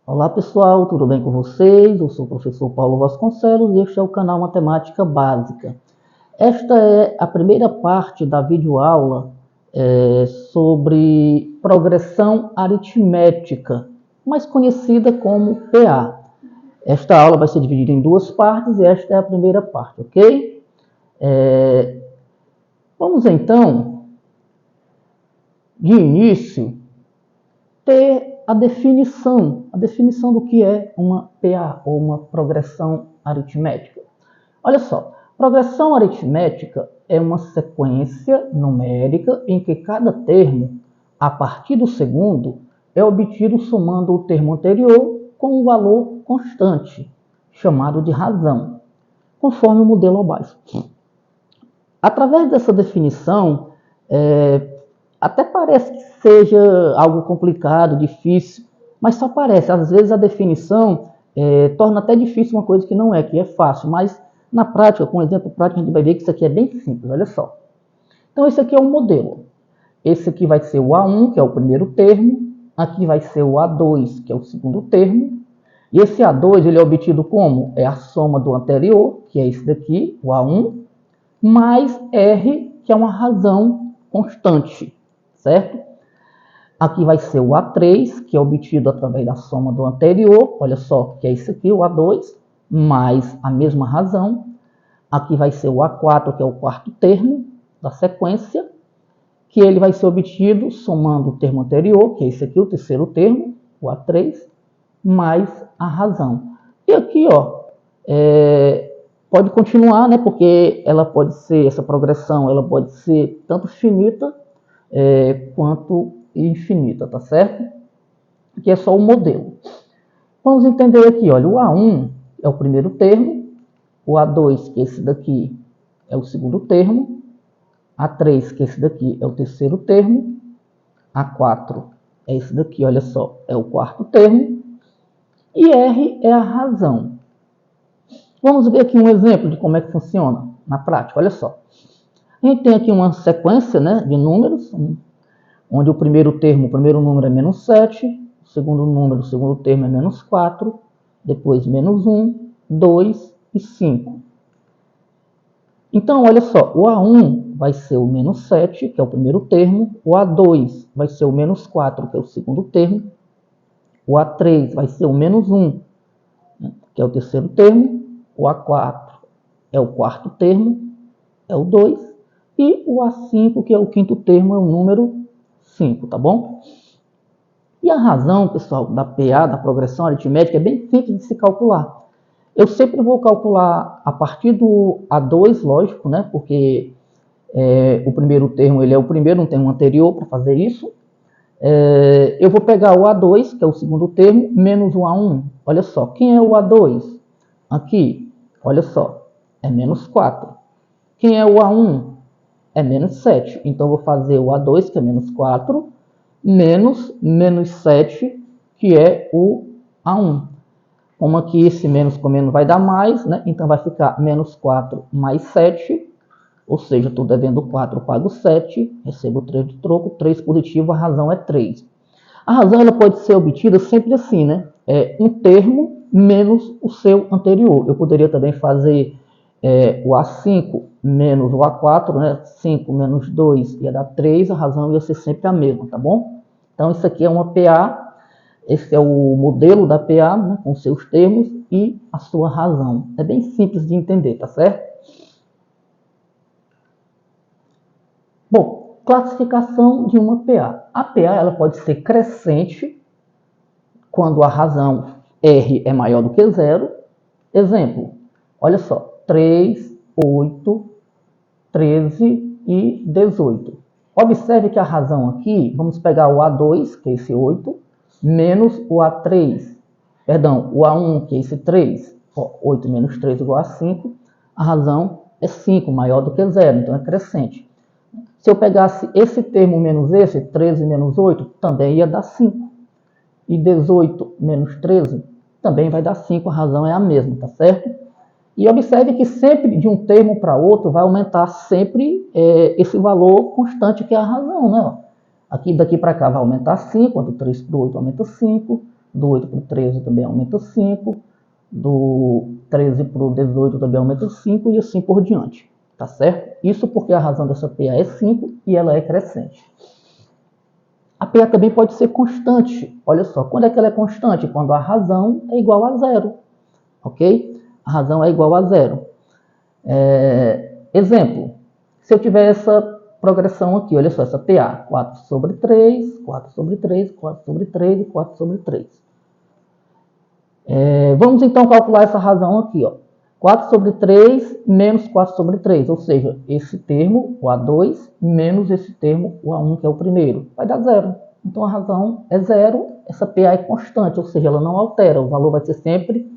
Olá pessoal, tudo bem com vocês? Eu sou o professor Paulo Vasconcelos e este é o canal Matemática Básica. Esta é a primeira parte da videoaula sobre progressão aritmética, mais conhecida como PA. Esta aula vai ser dividida em duas partes e esta é a primeira parte, ok? Vamos então, de início, ter a definição do que é uma PA, ou uma progressão aritmética. Olha só, progressão aritmética é uma sequência numérica em que cada termo, a partir do segundo, é obtido somando o termo anterior com um valor constante, chamado de razão, conforme o modelo abaixo. Através dessa definição, até parece que seja algo complicado, difícil, mas só parece. Às vezes a definição torna até difícil uma coisa que não é, que é fácil, mas na prática, com um exemplo prático, a gente vai ver que isso aqui é bem simples, olha só. Então esse aqui é um modelo. Esse aqui vai ser o A1, que é o primeiro termo, aqui vai ser o A2, que é o segundo termo, e esse A2 ele é obtido como? É a soma do anterior, que é esse daqui, o A1, mais R, que é uma razão constante, certo? Aqui vai ser o A3, que é obtido através da soma do anterior, olha só, que é esse aqui, o A2, mais a mesma razão. Aqui vai ser o A4, que é o quarto termo da sequência, que ele vai ser obtido somando o termo anterior, que é esse aqui, o terceiro termo, o A3, mais a razão. E aqui, ó, pode continuar, né? Porque ela pode ser, essa progressão, ela pode ser tanto finita quanto infinita, tá certo? Aqui é só o modelo. Vamos entender aqui, olha, o A1 é o primeiro termo, o A2, que esse daqui é o segundo termo, A3, que esse daqui é o terceiro termo, A4 é esse daqui, olha só, é o quarto termo, e R é a razão. Vamos ver aqui um exemplo de como é que funciona na prática, olha só. A gente tem aqui uma sequência, né, de números, onde o primeiro número é menos 7, o segundo termo é menos 4, depois menos 1, 2 e 5. Então, olha só, o A1 vai ser o menos 7, que é o primeiro termo, o A2 vai ser o menos 4, que é o segundo termo, o A3 vai ser o menos 1, que é o terceiro termo, o A4 é o quarto termo, é o 2, e o A5, que é o quinto termo, é o número 5, tá bom? E a razão, pessoal, da PA, da progressão aritmética, é bem simples de se calcular. Eu sempre vou calcular a partir do A2, lógico, né? Porque o primeiro termo ele é o primeiro, não tem um anterior para fazer isso. Eu vou pegar o A2, que é o segundo termo, menos o A1. Olha só, quem é o A2? Aqui, olha só, é menos 4. Quem é o A1? É menos 7. Então, eu vou fazer o A2, que é menos 4, menos 7, que é o A1. Como aqui esse menos com menos vai dar mais, né? Então, vai ficar menos 4 mais 7, ou seja, estou devendo 4, pago 7, recebo 3 de troco, 3 positivo, a razão é 3. A razão ela pode ser obtida sempre assim, né? Um termo menos o seu anterior. Eu poderia também fazer o A5 menos o A4, né? 5 menos 2 ia dar 3, a razão ia ser sempre a mesma, tá bom? Então, isso aqui é uma PA, esse é o modelo da PA, né? Com seus termos e a sua razão. É bem simples de entender, tá certo? Bom, classificação de uma PA. A PA ela pode ser crescente, quando a razão R é maior do que 0. Exemplo, olha só, 3, 8, 13 e 18. Observe que a razão aqui, vamos pegar o A2, que é esse 8, menos o A3, perdão, o A1, que é esse 3. 8 menos 3 igual a 5, a razão é 5, maior do que 0, então é crescente. Se eu pegasse esse termo menos esse, 13 menos 8, também ia dar 5. E 18 menos 13 também vai dar 5, a razão é a mesma, tá certo? E observe que sempre de um termo para outro vai aumentar sempre esse valor constante que é a razão, né? Aqui daqui para cá vai aumentar 5, quando 3 para o 8 aumenta 5, do 8 para o 13 também aumenta 5, do 13 para o 18 também aumenta 5 e assim por diante, tá certo? Isso porque a razão dessa PA é 5 e ela é crescente. A PA também pode ser constante. Olha só, quando é que ela é constante? Quando a razão é igual a zero, ok? A razão é igual a zero. Exemplo, se eu tiver essa progressão aqui, olha só, essa PA, 4 sobre 3, 4 sobre 3, 4 sobre 3 e 4 sobre 3. Vamos então calcular essa razão aqui, ó. 4 sobre 3 menos 4 sobre 3, ou seja, esse termo, o A2, menos esse termo, o A1, que é o primeiro, vai dar zero. Então a razão é zero, essa PA é constante, ou seja, ela não altera, o valor vai ser sempre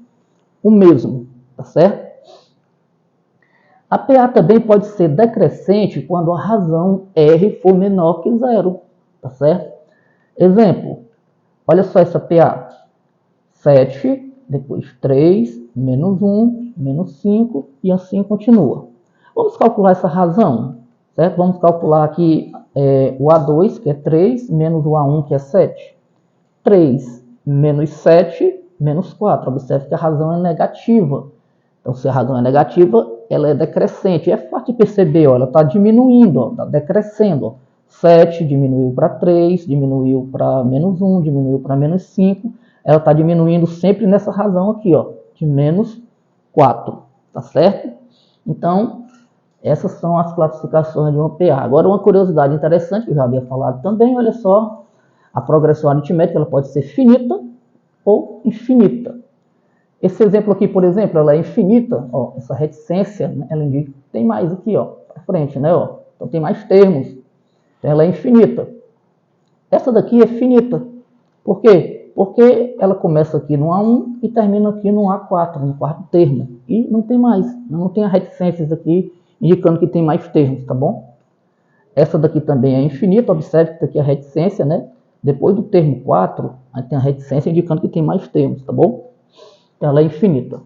o mesmo, tá certo? A PA também pode ser decrescente quando a razão R for menor que zero, tá certo? Exemplo, olha só essa PA, 7, depois 3, menos 1, menos 5 e assim continua. Vamos calcular essa razão, certo? Vamos calcular aqui o A2, que é 3, menos o A1, que é 7. 3 menos 7, menos 4. Observe que a razão é negativa. Então, se a razão é negativa, ela é decrescente. É fácil de perceber, ó, ela está diminuindo, está decrescendo. Ó. 7 diminuiu para 3, diminuiu para menos 1, diminuiu para menos 5. Ela está diminuindo sempre nessa razão aqui, ó, de menos 4, tá certo? Então, essas são as classificações de uma PA. Agora, uma curiosidade interessante, que eu já havia falado também, olha só, a progressão aritmética ela pode ser finita ou infinita. Esse exemplo aqui, por exemplo, ela é infinita, ó, essa reticência, né, ela indica que tem mais aqui, ó, para frente, né, ó, então tem mais termos, então ela é infinita. Essa daqui é finita, por quê? Porque ela começa aqui no A1 e termina aqui no A4, no quarto termo, e não tem mais, não tem as reticências aqui indicando que tem mais termos, tá bom? Essa daqui também é infinita, observe que aqui é a reticência, né? Depois do termo 4, aí tem a reticência indicando que tem mais termos, tá bom? Ela é infinita.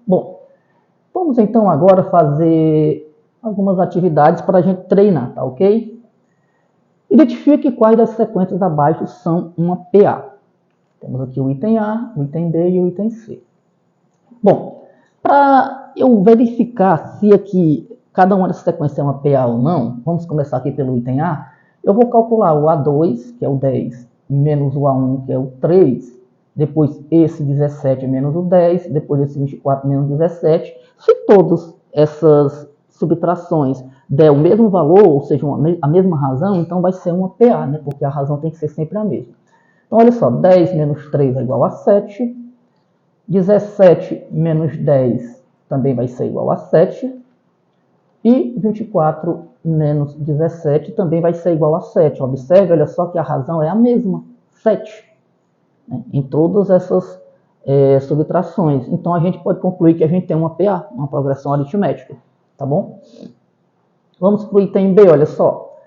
Bom, vamos então agora fazer algumas atividades para a gente treinar, tá ok? Identifique quais das sequências abaixo são uma PA. Temos aqui o item A, o item B e o item C. Bom, para eu verificar se aqui cada uma dessas sequências é uma PA ou não, vamos começar aqui pelo item A. Eu vou calcular o A2, que é o 10, menos o A1, que é o 3, depois esse 17 menos o 10, depois esse 24 menos o 17. Se todas essas subtrações der o mesmo valor, ou seja, a mesma razão, então vai ser uma PA, né? Porque a razão tem que ser sempre a mesma. Então, olha só, 10 menos 3 é igual a 7, 17 menos 10 também vai ser igual a 7, e 24 menos 17 também vai ser igual a 7. Observe, olha só que a razão é a mesma, 7, né? Em todas essas subtrações. Então, a gente pode concluir que a gente tem uma PA, uma progressão aritmética, tá bom? Vamos para o item B, olha só.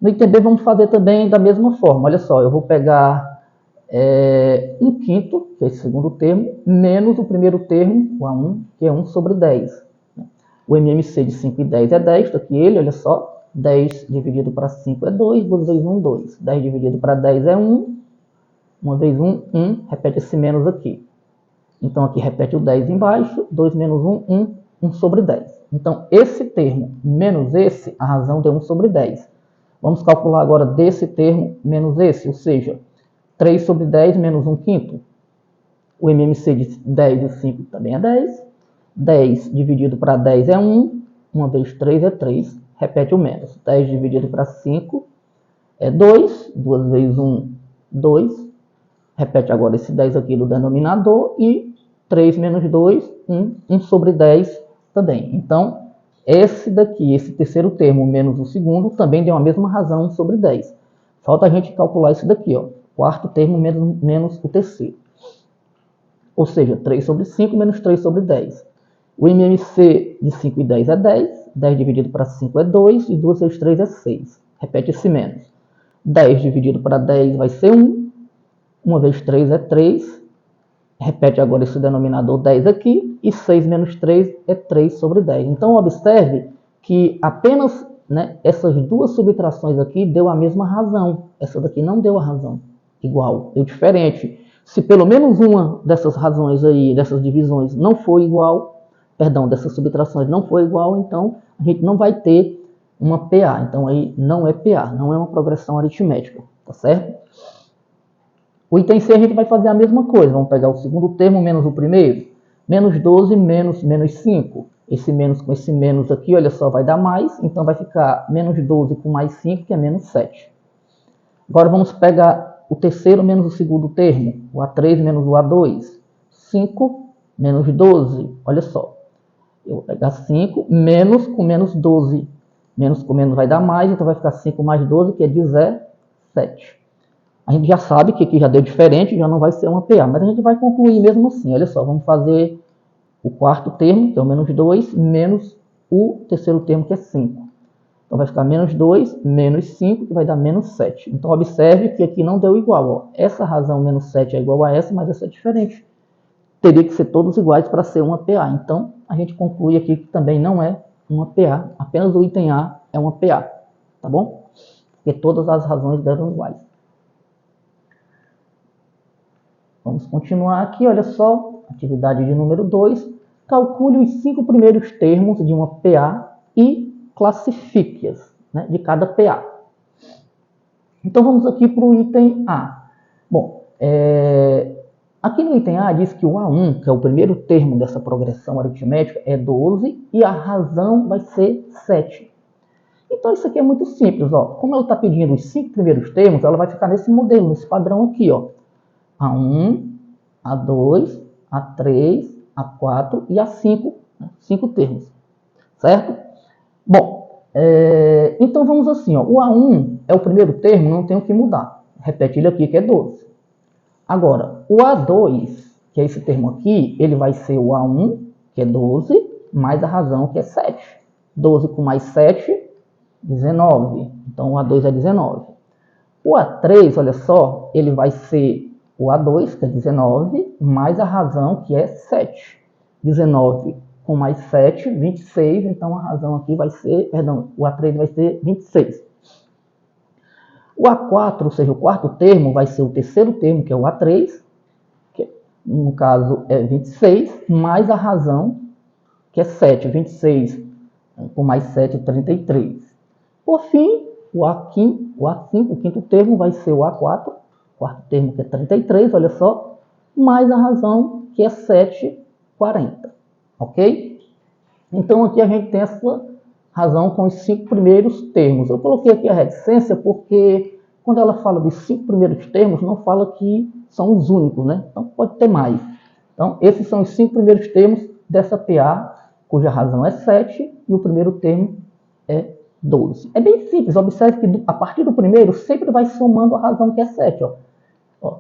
No item B vamos fazer também da mesma forma. Olha só, eu vou pegar 1/5, que é esse segundo termo, menos o primeiro termo, o A1, que é 1 sobre 10. O MMC de 5 e 10 é 10, está aqui ele, olha só. 10 dividido para 5 é 2, 2 vezes 1, 2. 10 dividido para 10 é 1, 1 vezes 1, 1, repete esse menos aqui. Então aqui repete o 10 embaixo, 2 menos 1, 1, 1 sobre 10. Então esse termo menos esse, a razão deu 1 sobre 10. Vamos calcular agora desse termo menos esse, ou seja, 3 sobre 10 menos 1/5. O MMC de 10 e 5 também é 10. 10 dividido para 10 é 1. 1 vezes 3 é 3. Repete o menos. 10 dividido para 5 é 2. 2 vezes 1, 2. Repete agora esse 10 aqui do denominador. E 3 menos 2, 1. 1 sobre 10 também. Então, esse daqui, esse terceiro termo menos o segundo, também deu a mesma razão, 1 sobre 10. Falta a gente calcular isso daqui, ó. Quarto termo menos o terceiro. Ou seja, 3 sobre 5 menos 3 sobre 10. O MMC de 5 e 10 é 10. 10 dividido para 5 é 2. E 2 vezes 3 é 6. Repete esse menos. 10 dividido para 10 vai ser 1. 1 vezes 3 é 3. Repete agora esse denominador 10 aqui. E 6 menos 3 é 3 sobre 10. Então, observe que apenas, né, essas duas subtrações aqui deu a mesma razão. Essa daqui não deu a razão. igual, deu diferente. Se pelo menos uma dessas razões aí, dessas divisões não for igual, perdão, dessas subtrações não for igual, então a gente não vai ter uma PA. Então aí não é PA, não é uma progressão aritmética, tá certo? O item C a gente vai fazer a mesma coisa. Vamos pegar o segundo termo menos o primeiro. Menos 12 menos 5. Esse menos com esse menos aqui, olha só, vai dar mais. Então vai ficar menos 12 com mais 5, que é menos 7. Agora vamos pegar o terceiro menos o segundo termo. O A3 menos o A2. 5 menos 12. Olha só. Eu vou pegar 5 menos com menos 12. Menos com menos vai dar mais, então vai ficar 5 mais 12, que é 17. A gente já sabe que aqui já deu diferente, já não vai ser uma PA, mas a gente vai concluir mesmo assim. Olha só, vamos fazer o quarto termo, que é o menos 2, menos o terceiro termo, que é 5. Então vai ficar menos 2, menos 5, que vai dar menos 7. Então observe que aqui não deu igual. Ó. Essa razão menos 7 é igual a essa, mas essa é diferente. Teria que ser todos iguais para ser uma PA. Então a gente conclui aqui que também não é uma PA, apenas o item A é uma PA. Tá bom? Porque todas as razões deram iguais. Vamos continuar aqui, olha só, atividade de número 2. Calcule os 5 primeiros termos de uma PA e classifique-as, né, de cada PA. Então vamos aqui para o item A. Bom, aqui no item A diz que o A1, que é o primeiro termo dessa progressão aritmética, é 12 e a razão vai ser 7. Então isso aqui é muito simples, ó. Como ela está pedindo os 5 primeiros termos, ela vai ficar nesse modelo, nesse padrão aqui, ó. A1, A2, A3, A4 e A5, 5 termos, certo? Bom, então vamos assim, ó, o A1 é o primeiro termo, não tem o que mudar, repete ele aqui que é 12. Agora, o A2, que é esse termo aqui, ele vai ser o A1, que é 12, mais a razão, que é 7. 12 com mais 7, 19, então o A2 é 19. O A3, olha só, ele vai ser o A2, que é 19, mais a razão, que é 7. 19 com mais 7, 26. Então a razão aqui vai ser, perdão, o A3 vai ser 26. O A4, ou seja, o quarto termo, vai ser o terceiro termo, que é o A3, que no caso é 26, mais a razão, que é 7. 26 com mais 7, 33. Por fim, o A5, o quinto termo, vai ser o A4, quarto termo que é 33, olha só, mais a razão que é 7, 40, ok? Então aqui a gente tem essa razão com os 5 primeiros termos. Eu coloquei aqui a reticência porque quando ela fala dos 5 primeiros termos, não fala que são os únicos, né? Então pode ter mais. Então esses são os 5 primeiros termos dessa PA, cuja razão é 7 e o primeiro termo é 12. É bem simples, observe que a partir do primeiro sempre vai somando a razão que é 7, ó.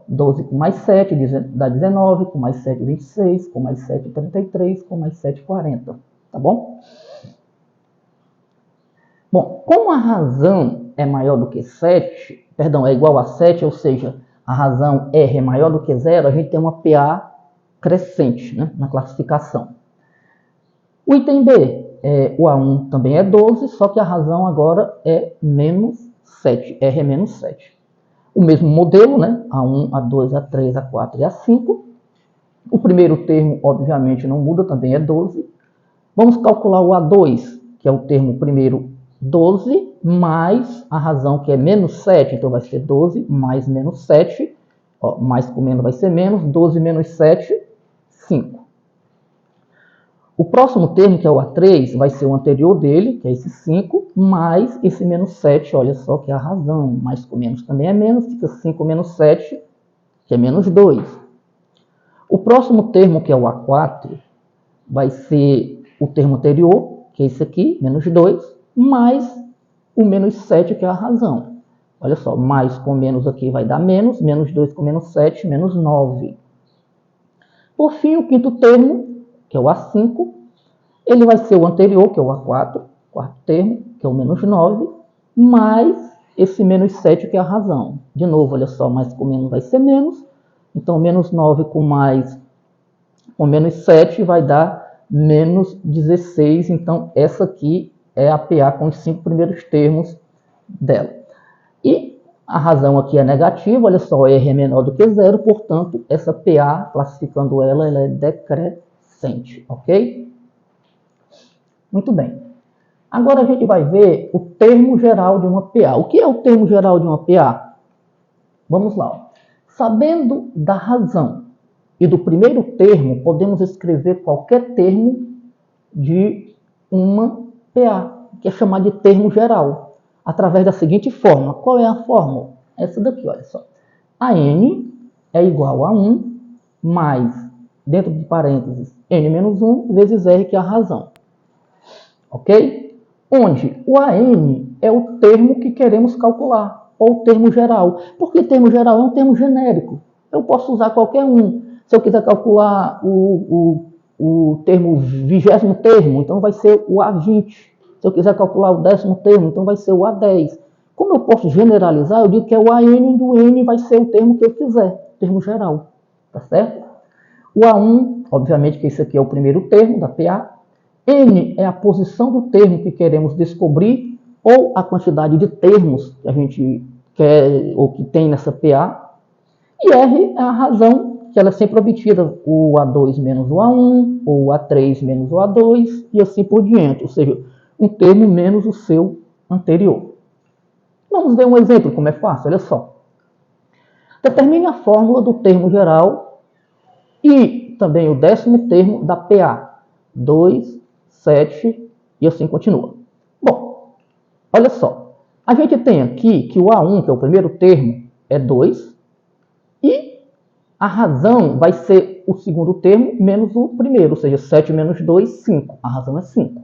12 com mais 7 dá 19, com mais 7, 26, com mais 7, 33, com mais 7, 40. Tá bom? Bom, como a razão é maior do que 7, perdão, é igual a 7, ou seja, a razão R é maior do que 0, a gente tem uma PA crescente, né, na classificação. O item B, o A1 também é 12, só que a razão agora é menos 7, R é menos 7. O mesmo modelo, né? A1, A2, A3, A4 e A5. O primeiro termo, obviamente, não muda, também é 12. Vamos calcular o A2, que é o termo primeiro 12, mais a razão, que é menos 7. Então vai ser 12 mais menos 7. Ó, mais com menos vai ser menos. 12 menos 7, 5. O próximo termo, que é o A3, vai ser o anterior dele, que é esse 5, mais esse menos 7, olha só que é a razão. Mais com menos também é menos, fica 5 menos 7, que é menos 2. O próximo termo, que é o A4, vai ser o termo anterior, que é esse aqui, menos 2, mais o menos 7, que é a razão. Olha só, mais com menos aqui vai dar menos, menos 2 com menos 7, menos 9. Por fim, o quinto termo, que é o A5, ele vai ser o anterior, que é o A4, quarto termo, que é o menos 9, mais esse menos 7, que é a razão. De novo, olha só, mais com menos vai ser menos. Então, menos 9 com menos 7 vai dar menos 16. Então, essa aqui é a PA com os 5 primeiros termos dela. E A razão aqui é negativa, olha só, R é menor do que zero, portanto, essa PA, classificando ela é decrescente, ok? Muito bem. Agora a gente vai ver o termo geral de uma PA. O que é o termo geral de uma PA? Vamos lá. Sabendo da razão e do primeiro termo, podemos escrever qualquer termo de uma PA, que é chamado de termo geral, através da seguinte forma. Qual é a fórmula? Essa daqui, olha só. A n é igual a 1 mais, dentro de parênteses, n menos 1 vezes r, que é a razão. Ok? Onde o AN é o termo que queremos calcular, ou o termo geral. Porque termo geral é um termo genérico. Eu posso usar qualquer um. Se eu quiser calcular o termo 20º termo, então vai ser o A20. Se eu quiser calcular o 10º termo, então vai ser o A10. Como eu posso generalizar, eu digo que é o AN do N vai ser o termo que eu quiser, termo geral. Tá certo? O A1, obviamente que esse aqui é o primeiro termo da PA. N é a posição do termo que queremos descobrir, ou a quantidade de termos que a gente quer ou que tem nessa PA. E R é a razão, que ela é sempre obtida, o A2 menos o A1, ou o A3 menos o A2, e assim por diante, ou seja, um termo menos o seu anterior. Vamos ver um exemplo, como é fácil, olha só. Determine a fórmula do termo geral e também o 10º termo da PA. 2, 7 e assim continua. Bom, olha só. A gente tem aqui que o A1, que é o primeiro termo, é 2. E a razão vai ser o segundo termo menos o primeiro, ou seja, 7 menos 2, 5. A razão é 5.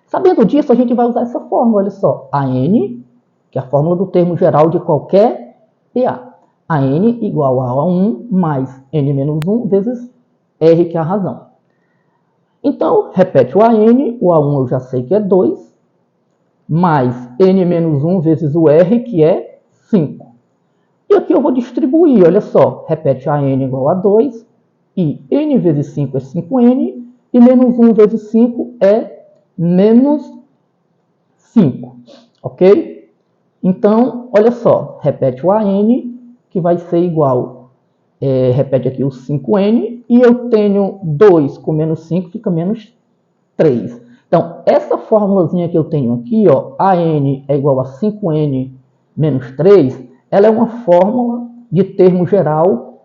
Sabendo disso, a gente vai usar essa fórmula, olha só. A n, que é a fórmula do termo geral de qualquer PA. A n igual a 1 mais n menos 1 vezes r, que é a razão. Então, repete o AN, o A1 eu já sei que é 2, mais N menos 1 vezes o R, que é 5. E aqui eu vou distribuir, olha só, repete AN igual a 2, e N vezes 5 é 5N, e menos 1 vezes 5 é menos 5, ok? Então, olha só, repete o AN, que vai ser igual, repete aqui o 5N, e eu tenho 2 com menos 5, fica menos 3. Então, essa formulazinha que eu tenho aqui, ó, AN é igual a 5N menos 3, ela é uma fórmula de termo geral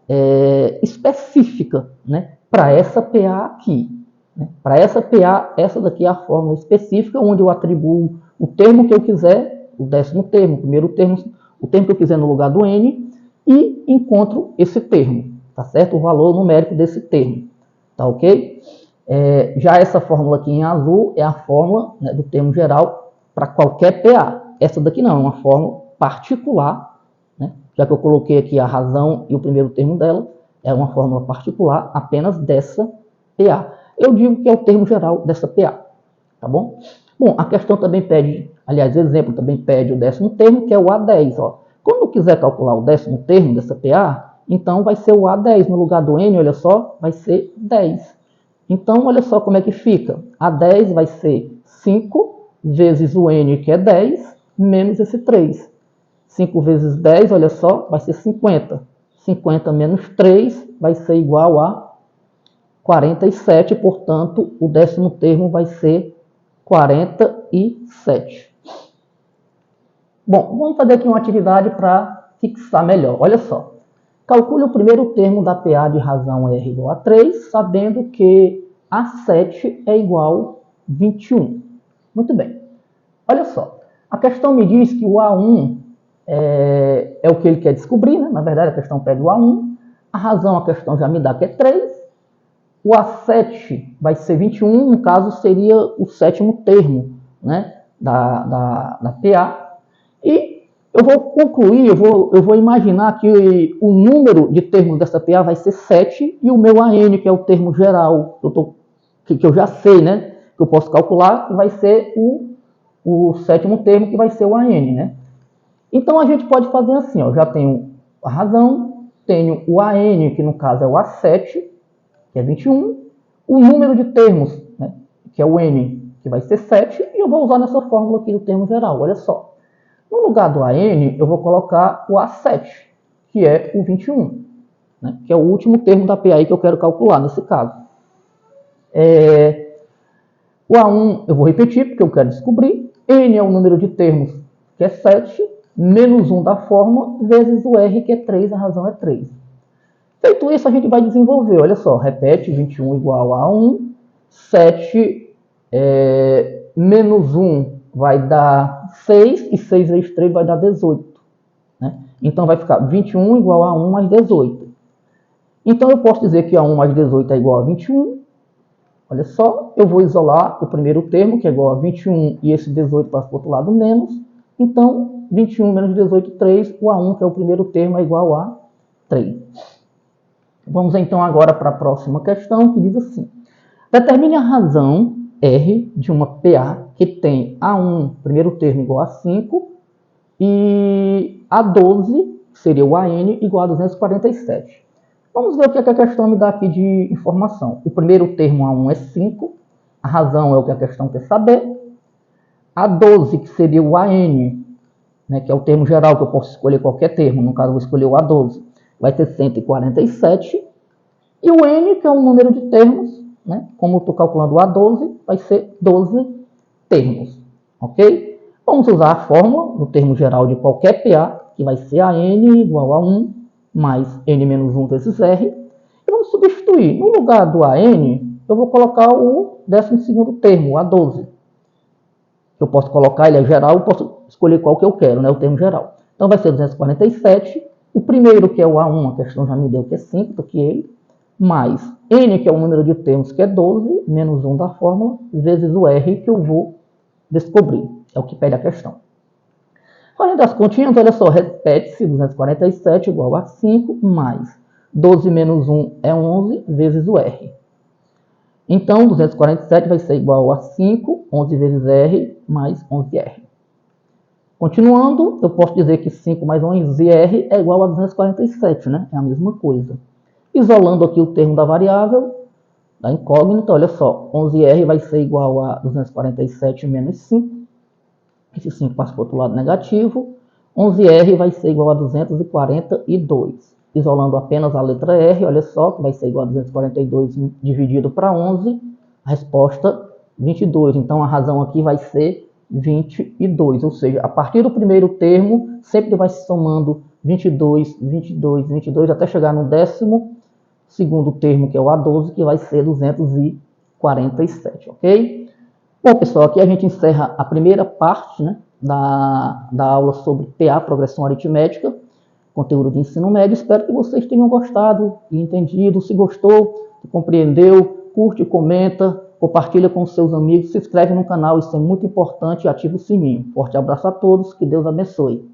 específica, né, para essa PA aqui. Né? Para essa PA, essa daqui é a fórmula específica, onde eu atribuo o termo que eu quiser, o 10º termo, o primeiro termo, o termo que eu quiser no lugar do N, e encontro esse termo, tá certo? O valor numérico desse termo, tá ok? Já essa fórmula aqui em azul é a fórmula, né, do termo geral para qualquer PA. Essa daqui não, é uma fórmula particular, né, já que eu coloquei aqui a razão e o primeiro termo dela, é uma fórmula particular apenas dessa PA. Eu digo que é o termo geral dessa PA, tá bom? Bom, a questão também pede, aliás, o exemplo também pede o 10º termo, que é o A10. Ó. Quando eu quiser calcular o 10º termo dessa PA, então vai ser o A10 no lugar do N, olha só, vai ser 10. Então, olha só como é que fica. A 10 vai ser 5 vezes o N, que é 10, menos esse 3. 5 vezes 10, olha só, vai ser 50. 50 menos 3 vai ser igual a 47, portanto, o 10º termo vai ser 47. Bom, vamos fazer aqui uma atividade para fixar melhor. Olha só. Calcule o primeiro termo da PA de razão R igual a 3, sabendo que A7 é igual a 21. Muito bem. Olha só. A questão me diz que o A1 é o que ele quer descobrir, né? Na verdade, a questão pede o A1. A razão, a questão já me dá que é 3. O A7 vai ser 21, no caso, seria o 7º termo, né? da PA. E eu vou concluir, eu vou imaginar que o número de termos dessa PA vai ser 7 e o meu AN, que é o termo geral, que eu já sei, né? Que eu posso calcular, que vai ser o 7º termo, que vai ser o AN, né? Então a gente pode fazer assim, ó, já tenho a razão, tenho o AN, que no caso é o A7, que é 21, o número de termos, né, que é o N, que vai ser 7, e eu vou usar nessa fórmula aqui do termo geral, olha só. No lugar do AN, eu vou colocar o A7, que é o 21, né? Que é o último termo da PAI que eu quero calcular nesse caso. O A1 eu vou repetir, porque eu quero descobrir. N é o número de termos, que é 7, menos 1 da fórmula, vezes o R, que é 3, a razão é 3. Feito isso, a gente vai desenvolver. Olha só, repete, 21 igual a 1, 7 menos 1 vai dar 6, e 6 vezes 3 vai dar 18. Né? Então, vai ficar 21 igual a 1 mais 18. Então, eu posso dizer que a 1 mais 18 é igual a 21. Olha só, eu vou isolar o primeiro termo, que é igual a 21, e esse 18 passa para o outro lado, menos. Então, 21 menos 18, 3. O A1, que é o primeiro termo, é igual a 3. Vamos então agora para a próxima questão, que diz assim. Determine a razão R de uma PA que tem A1, primeiro termo, igual a 5, e A12, que seria o AN, igual a 247. Vamos ver o que a questão me dá aqui de informação. O primeiro termo A1 é 5, a razão é o que a questão quer saber. A12, que seria o AN, né, que é o termo geral, que eu posso escolher qualquer termo, no caso eu vou escolher o A12, vai ter 147. E o N, que é um número de termos, né, como eu estou calculando o A12, vai ser 12 termos, ok? Vamos usar a fórmula do termo geral de qualquer PA, que vai ser AN igual a 1 mais N menos 1 vezes R. E vamos substituir. No lugar do AN, eu vou colocar o 12º termo, o A12. Eu posso colocar, ele é geral, eu posso escolher qual que eu quero, né, o termo geral. Então vai ser 247. O primeiro, que é o A1, a questão já me deu que é 5, do que ele, mais N, que é o número de termos, que é 12, menos 1 da fórmula, vezes o R, que eu vou descobrir. É o que pede a questão. Fazendo as continhas, olha só, repete-se 247 igual a 5, mais 12 menos 1 é 11, vezes o R. Então, 247 vai ser igual a 5, 11 vezes R, mais 11R. Continuando, eu posso dizer que 5 mais 11R é igual a 247, né? É a mesma coisa. Isolando aqui o termo da variável, da incógnita, olha só, 11R vai ser igual a 247 menos 5. Esse 5 passa para o outro lado negativo. 11R vai ser igual a 242. Isolando apenas a letra R, olha só, que vai ser igual a 242 dividido para 11. A resposta, 22. Então, a razão aqui vai ser 22. Ou seja, a partir do primeiro termo, sempre vai se somando 22, 22, 22, até chegar no 12º termo, que é o A12, que vai ser 247, ok? Bom, pessoal, aqui a gente encerra a primeira parte, né, da aula sobre PA, progressão aritmética, conteúdo de ensino médio. Espero que vocês tenham gostado e entendido. Se gostou, se compreendeu, curte, comenta, compartilha com seus amigos, se inscreve no canal, isso é muito importante, e ativa o sininho. Forte abraço a todos, que Deus abençoe.